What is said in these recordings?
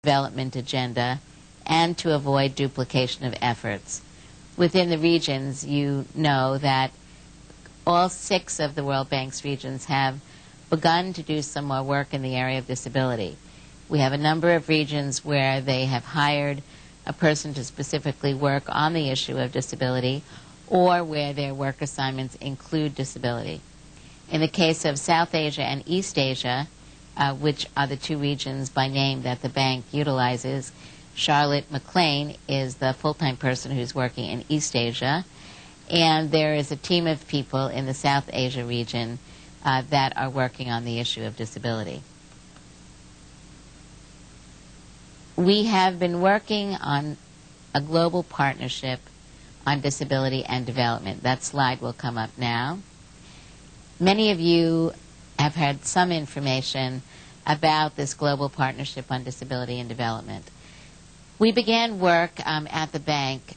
development agenda and to avoid duplication of efforts. Within the regions, you know that all 6 of the World Bank's regions have begun to do some more work in the area of disability. We have a number of regions where they have hired a person to specifically work on the issue of disability, or where their work assignments include disability. In the case of South Asia and East Asia, which are the 2 regions by name that the bank utilizes, Charlotte McLean is the full-time person who's working in East Asia, and there is a team of people in the South Asia region that are working on the issue of disability. We have been working on a global partnership on disability and development. That slide will come up now. Many of you have had some information about this global partnership on disability and development. We began work at the bank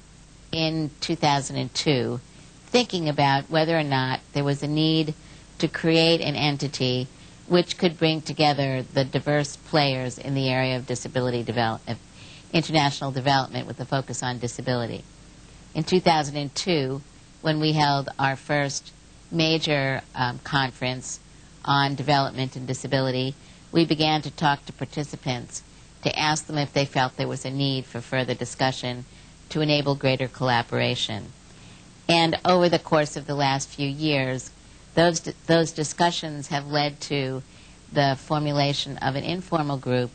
in 2002 thinking about whether or not there was a need to create an entity which could bring together the diverse players in the area of disability development, international development with a focus on disability. In 2002, when we held our first major conference on development and disability, we began to talk to participants to ask them if they felt there was a need for further discussion to enable greater collaboration. And over the course of the last few years, those discussions have led to the formulation of an informal group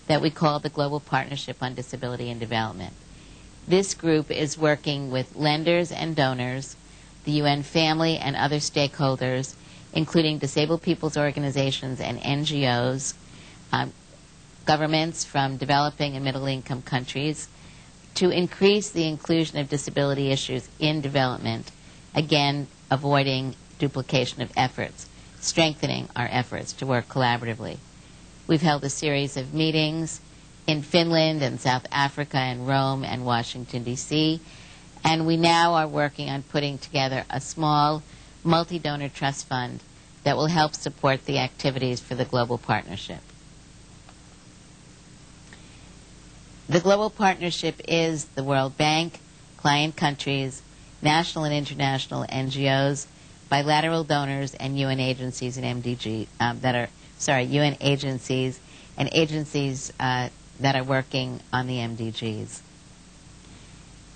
that we call the Global Partnership on Disability and Development. This group is working with lenders and donors, the UN family and other stakeholders, including disabled people's organizations and NGOs, governments from developing and middle-income countries, to increase the inclusion of disability issues in development, again, avoiding duplication of efforts, strengthening our efforts to work collaboratively. We've held a series of meetings in Finland and South Africa and Rome and Washington, D.C., and we now are working on putting together a small multi-donor trust fund that will help support the activities for the global partnership. The global partnership is the World Bank, client countries, national and international NGOs, bilateral donors, and UN agencies and UN agencies and agencies that are working on the MDGs.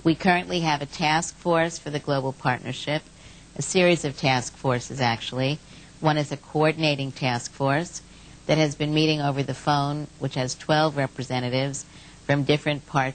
We currently have a task force for the global partnership, a series of task forces actually. One is a coordinating task force that has been meeting over the phone, which has 12 representatives from different parts